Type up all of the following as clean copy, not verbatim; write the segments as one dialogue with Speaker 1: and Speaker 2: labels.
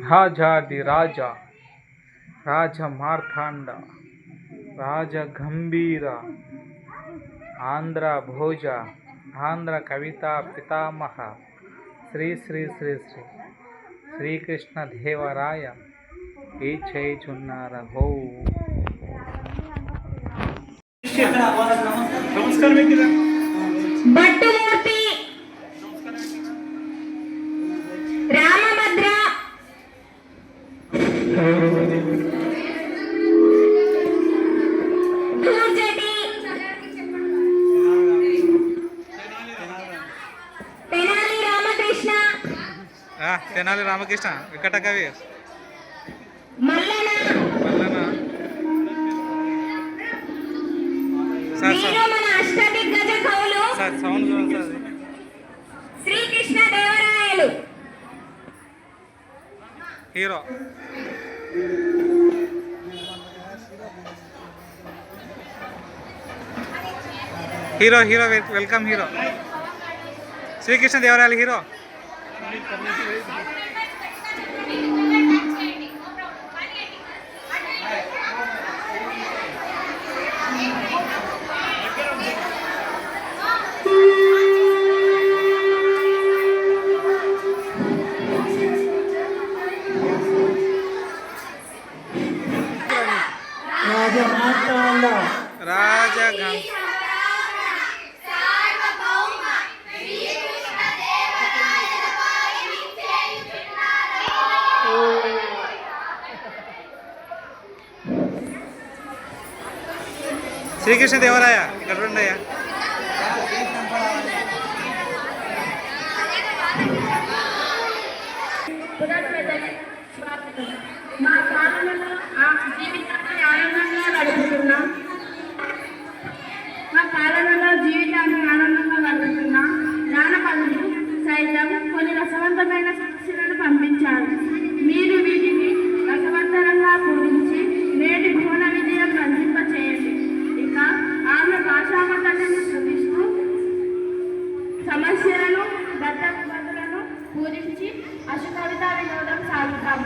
Speaker 1: రాజాదిరాజ రాజమార్తాండ రాజగంభీర ఆంధ్ర భోజ ఆంధ్ర కవితా పితామహ శ్రీ శ్రీ శ్రీ శ్రీ శ్రీకృష్ణదేవరాయ ఈ చేయుచున్నారహో.
Speaker 2: భట్టుమూర్తి రామభద్ర దూర్జటి
Speaker 1: తెనాలి రామకృష్ణ వికట కవి
Speaker 2: మల్లన మన అష్టదిగ్గజ కవులు Srikrishnadevarayalu
Speaker 1: hero hero hero welcome hero Srikrishnadevarayalu hero. రాజగం శ్రీకృష్ణదేవరాయ ఇక్కడ ఉండయ్యా.
Speaker 2: మా పాలనలో జీవితాన్ని ఆనందంగా గడుపుతున్నాం. జానపదులు సైతం కొన్ని రసవంతమైన సమస్యలను పంపించారు. మీరు వీటిని రసవంతరంగా పూరించి నేటి భువన విజయం రంజింపచేయండి. ఇక ఆమె భాషామతలను చూపిస్తూ సమస్యలను బద్దలను పూరించి అశుకవితా వినోదం సాగుతాం.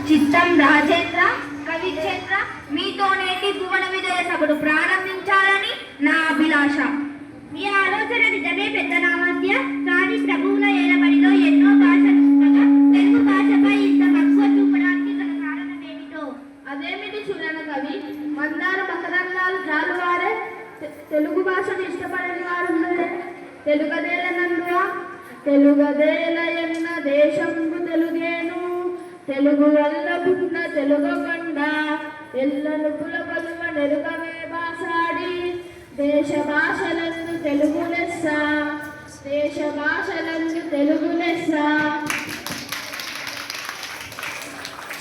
Speaker 2: చిత్తం రాజేంద్ర కవిచేంద్ర మీతో నేటి భువన విజయ సభను ప్రారంభించాలని నా అభిలాష. మీ ఆలోచన నిజమే పెద్ద నామధ్య, కానీ ప్రభువుల ఏలబడిలో ఎన్నో భాషలు ఉండగా తెలుగు భాషపై ఇంత మక్కువ చూపడానికి గల కారణం ఏమిటో? అదేమిటి చూడన కవి? మందార మకరంగాలు జాలువారే తెలుగు భాషను ఇష్టపడని వారు తెలుగదేలనందువా? తెలుగదేల ఎన్న దేశంబు తెలుగేను, తెలుగు వల్ల పుట్టిన తెలుగొండ ఎల్లను పులపలువ నెరుగమే బాసాడి, దేశ భాషలందు తెలుగు లెస్స, దేశ భాషలందు తెలుగు లెస్స.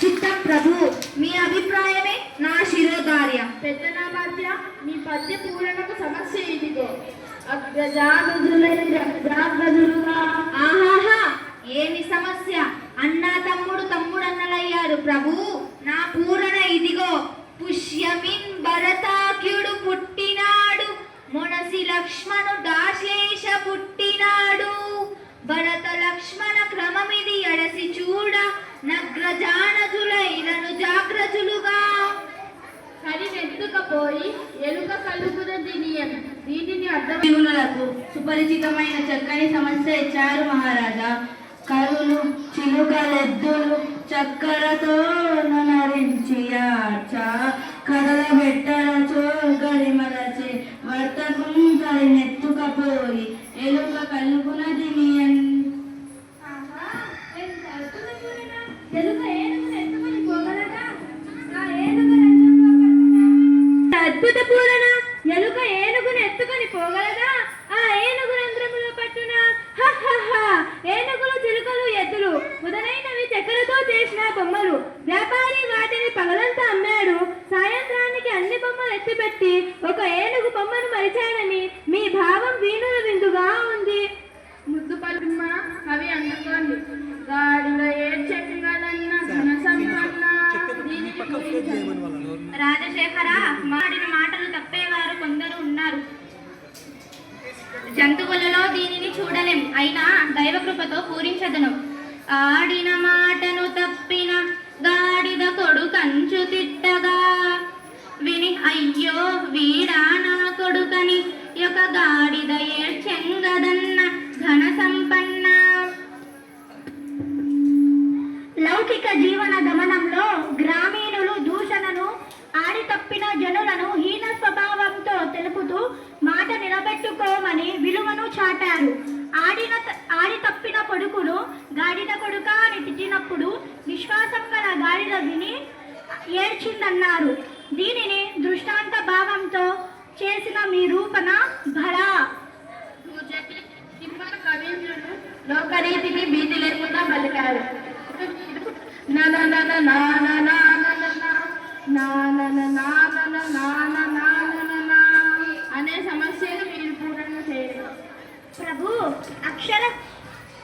Speaker 2: చిత్త ప్రభు, మీ అభిప్రాయమే నా శిరోధార్య. పెద్ద నా మధ్య మీ పద్య పూరణకు సమస్య ఇదిగో. ఆహాహా, ఏమి సమస్య? అన్నా తమ్ముడు తమ్ముడన్నలయ్యారు ప్రభు. నా పూరణ ఇదిగో. పుష్యమిన్ భరతాఖ్యుడు పుట్టినాడు, మొనసి లక్ష్మణు దాశేష పుట్టినాడు. భరత లక్ష్మణ క్రమమిది ఎడసి చూడ, నగ్రజానజులైనను జాగ్రజులుగా. కరినెత్తుకపోయి ఎలుక కలుగున దీనిని అర్థములకు సుపరిచితమైన చక్కని సమస్య ఇచ్చారు మహారాజా. కరులు చిలుకలెద్దులు చక్కరతో నరించి కడల పెట్టరచో గడిమలచి వర్తకం కరినెత్తుకపోయి ఎలుక కలుగునది నీయన్. అద్భుత పూరణ! ఎలుక ఏనుగును ఎత్తుకొని పోగలదా? ఆ ఏనుగు రంధ్రములో పట్టున ఏనుగులు చిలుకలు ఎద్దులు మొదలైనవి చక్కెరతో చేసిన బొమ్మలు. వ్యాపారి వాటిని పగలంతా అమ్మాడు. సాయంత్రానికి అన్ని బొమ్మలు ఎత్తిపెట్టి ఒక ఏనుగు బొమ్మను మరిచాడని మీ భావం వీణుల విందుగా ఉంది. ముద్దు పలుమ అవి అందుకోండి. గాడిలో ఏడ్చెక్కగలన్న ధన సంపన్న రాజశేఖర, మాడిన మాటలు తప్పేవారు కొందరు ఉన్నారు. జంతువులలో దీనిని చూడలేదు. చెప్పలేం, అయినా దైవకృపతో పూరించదను. ఆడిన మాటను తప్పిన గాడిద కొడుకంచు తిట్టగా విని అయ్యో వీడా నా కొడుకని యొక్క గాడిద ఏడ్చెంగదన్న ఘన సంపన్న. లౌకిక జీవన గమనంలో గ్రామీణులు దూషణను ఆడి తప్పిన జనులను హీన స్వభావంతో తెలుపుతూ మాట నిలబెట్టుకోమని విలువను చాటారు. ఆడి తప్పిన కొడుకును గాడిద కొడుక అని తిట్టినప్పుడు విశ్వాసం గల గాడిద విని ఏడ్చిందన్నారు. దీనిని దృష్టాంత భావంతో చేసిన మీ రూపణ భళా. కవీంద్రుడు లోకరీతిని భీతి లేకుండా పలికారు. అనే సమస్యను మీరు పూర్ణ చేయరు.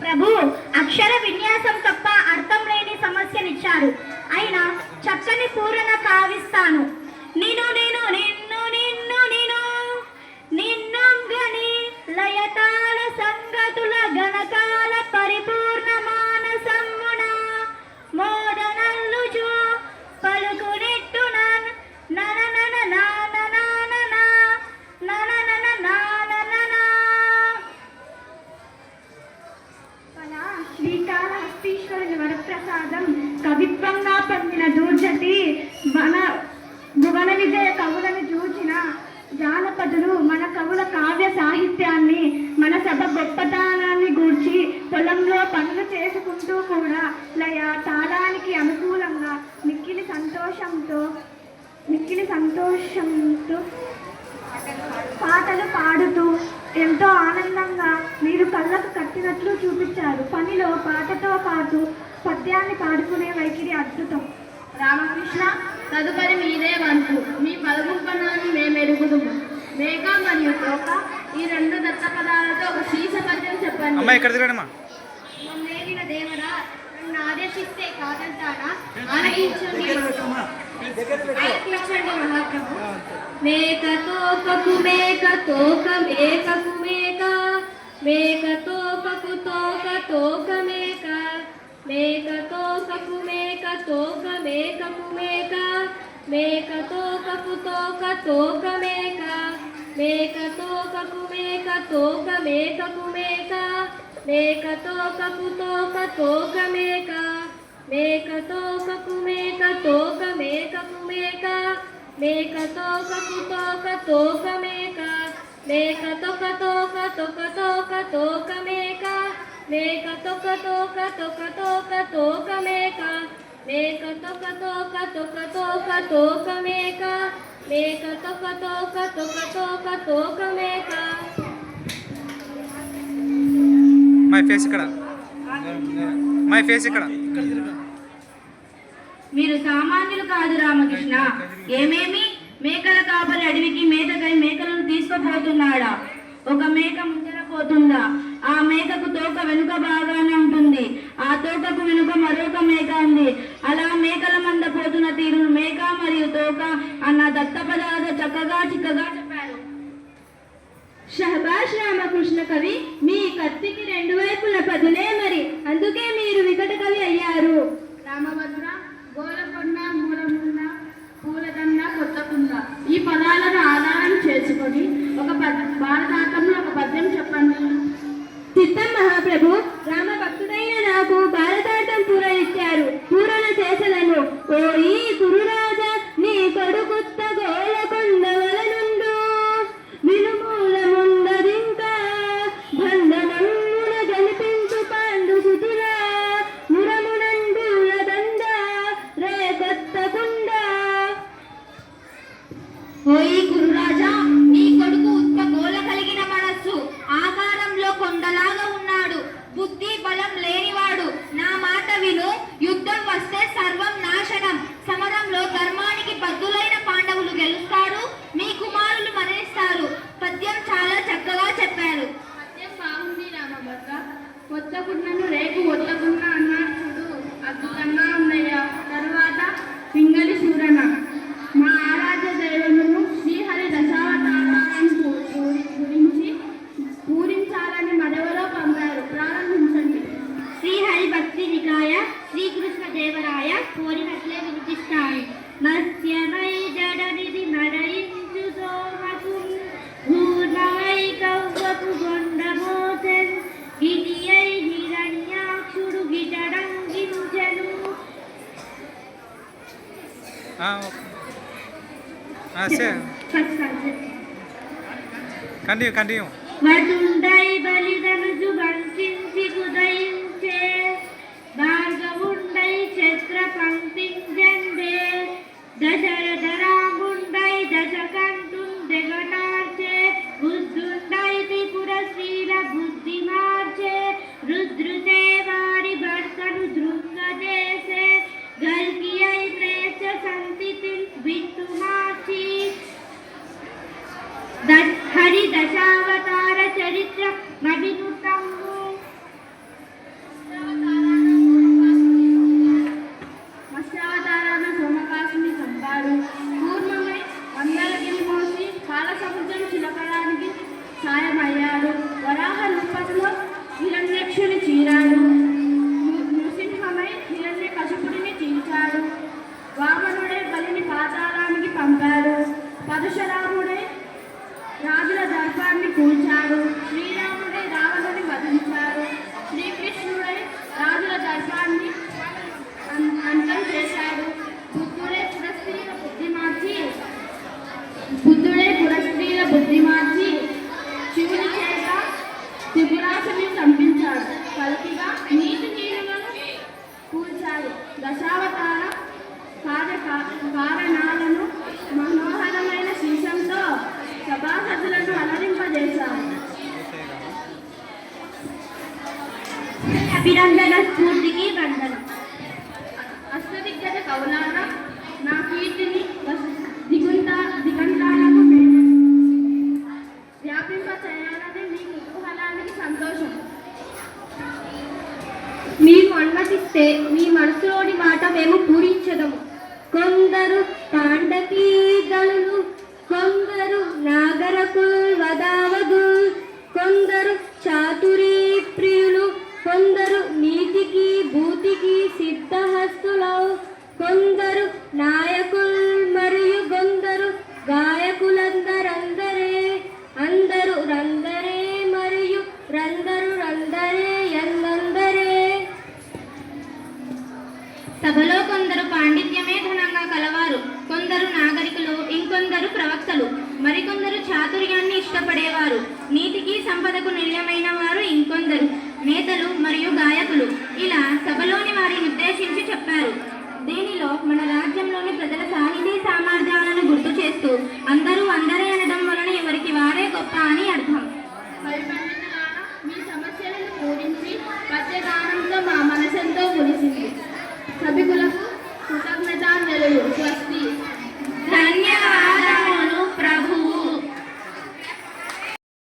Speaker 2: ప్రభు అక్షర విన్యాసం తప్ప అర్థం లేని సమస్యనిచ్చారు. అయినా చక్కని పూరణ కావిస్తాను. నిన్ను నిన్ను నిన్ను నిన్ను నిన్ను నిన్నంగని లయతాల సంగతుల గణకాల పరిపూర్ణ మానసమ్మున మోదనల్లుచు పలుకునెట్టున నన నన నాన నాన నన నన నాన నన. అలా శ్రీకాళహస్తీశ్వరుని వరప్రసాదం కవిత్వంగా పొందిన దూర్జటి భువన విజయ కవులను చూచిన జానపదులు మన కవుల కావ్య సాహిత్యాన్ని, మన సభ గొప్పతనాన్ని గూర్చి పొలంలో పనులు చేసుకుంటూ కూడా లయ తాళానికి అనుకూలంగా మిక్కిలి సంతోషంతో పాటలు పాడుతూ ఎంతో ఆనందంగా మీరు కళ్ళకు కట్టినట్లు చూపించారు. పనిలో పాటతో పాటు పద్యాన్ని పాడుకునే వైఖరి అద్భుతం. రామకృష్ణ, తదుపరి మీదే వంతు. మీ పదగుంపనాన్ని మేమెరుగుదుము. మేఘ మరియు తోక ఈ రెండు దత్త పదాలతో ఒక శీర్ష పద్యం చెప్పండి.
Speaker 3: మమ్మేలిన దేవరా, నన్ను ఆదేశిస్తే కాదంటారా? ఆలకించండి మహాప్రభు.
Speaker 2: మేక తోకకు మేక తోక మేకకు మేక మేక తోకకు తోక తోక మేక మేక తోకకు మేక తోక మేకకు మేక మేక తోకకు తోక తోక మేక మేక తోకకు మేక తోక మేకకు మేక మేక తోకకు తోక తోక మేక మేక తోకకు మేక తోక మేకకు మేక మేక తోకకు తోక తోక మేక మేక తోక తోక తోక తోక తోక మేక మేక తోక తోక తోక తోక తోక మేక మేక తోక తోక తోక తోక తోక మేక మేక తోక తోక తోక తోక తోక మేక.
Speaker 1: మై ఫేస్ ఇక్కడ.
Speaker 2: మీరు సామాన్యులు కాదు రామకృష్ణ. ఏమేమి మేకల కాపరి అడవికి మేకకై మేకలను తీసుకుపోతున్నాడా? ఒక మేక ముందరపోతుందా? ఆ మేకకు తోక వెనుక బాగానే ఉంటుంది. ఆ తోకకు వెనుక మరొక మేక ఉంది. అలా మేకల మంద పోతున్న తీరును మేక మరియు తోక అన్న దత్తపదాల చక్కగా చిక్కగా చెప్పారు. షహబాష్ రామకృష్ణ కవి, మీ కత్తికి రెండు వైపుల పదులే మరి, అందుకే మీరు వికట కవి అయ్యారు.
Speaker 3: రామభద్ర, గోలకొండ, మూలమున్న, పూలదండ, కొత్తకుండ ఈ పదాలను ఆధారం చేసుకొని ఒక భారతాతంలో ఒక పద్యం చెప్పండి.
Speaker 2: చిత్తం మహాప్రభు, రామ భక్తుడైన నాకు భారతార్థం పూరనిచ్చారు. పూరణ చేసలను. ఓ ఈ కురురాజా, నీ కొడుకుత్త గోలకొండ వలనుండు వినుమూలముందరింకా బంధనమున గనిపించు పాండు సుతులా మురమునండుల దండ రే కొత్తకుండ. ఓయి గురురాజా, నీ కొడుకు ఉత్త గోల కలిగిన మనస్సు, ఆకారంలో కొండలాగా ఉన్నాడు, బుద్ధి బలం లేనివాడు. నా మాట విను, యుద్ధం వస్తే సర్వం నాశనం. సమరంలో ధర్మానికి బద్దులైన పాండవులు గెలుస్తారు, మీ కుమారులు మరణిస్తారు. పద్యం చాలా చక్కగా చెప్పారు.
Speaker 3: పద్యం బాగుంది రామభద్ర. కొత్తకుండను రేపు ఒత్తకుండ అన్నాడు చూడు, అద్భుతంగా ఉన్నాయా. తరువాత పింగళి సూరణ, మా ఆరాధ్య దైవమును శ్రీహరి దశావతారాలను గురించి పూరించాలని మదవలో పంపారు.
Speaker 1: say.
Speaker 2: First
Speaker 1: Continue.
Speaker 2: వటుండై బలిదనుజు బంధించి కుదయించే భార్గవుండై ఛత్ర పంక్తించండే దశరథరాముండై దశకంఠుం దిగటార్చే బుద్ధుండై త్రిపుర శ్రీల బుద్ధి మార్చే రుద్రుతే వారి భర్తను దృంగదేశే గల్కియై ప్రేచ సంతితిల్ విత్తు మార్చి హరి దశావతార చరిత్ర మభినుతము మత్స్యావతారాన్ని సోమకాశిని చంపాడు. పూర్ణమై వందలగిరి మోసి కాల సముద్రం చిలకడానికి సాయమయ్యాడు. వరాహ రూపంలో హిరణ్యక్షుని చీరాడు. నృసింహమై హిరణ్య కశపుడిని చీల్చాడు. వామనుడే బలిని పాతాళానికి పంపాడు. పరశురాముడే రాజుల దర్పాన్ని కూల్చాడు. శ్రీరాముడై రావణుని వధించాడు. శ్రీకృష్ణుడై రాజుల దర్పాన్ని అంతం చేశాడు. బుద్ధుడే పురస్త్రీల బుద్ధి మార్చి శివుని చేత త్రిపురాసుని చంపించాడు. కల్కిగా నీతి నీరులను కూల్చాడు. దశావతార కారణాలను మనోహరమైన శీర్షంతో సభాసదులను అలరింపజేశారు. అభినందన స్ఫూర్తికి వందనం. అష్టదిగ్గజ కవులారా, నా కీర్తిని దిగంతాలకు వ్యాపింప చేయాలని మీ కుతూహలానికి సంతోషం. మీకు అనుమతిస్తే మీ మనసులోని మాట మేము పూరించదము. కొందరు తాండకీ దళులు, కొందరు నాగరకుల్ వదావదుల్, కొందరు చాతురీ ప్రియులు, కొందరు నీతికి భూతికి సిద్ధహస్తులు, కొందరు నాయకుల్ మరియు కొందరు గాయకులందరందరే, అందరూ రందరే మరియు రందరే ఎందరే. సభలో కొందరు పాండిత్యమే ధనంగా కలవారు, కొందరు నాగరికులు, ఇంకొందరు ప్రవక్తలు, మరికొందరు చాతుర్యాన్ని ఇష్టపడేవారు, నీతికి సంపదకు నిలయమైన వారు ఇంకొందరు నేతలు మరియు గాయకులు. ఇలా సభలోని వారిని ఉద్దేశించి చెప్పారు. దీనిలో మన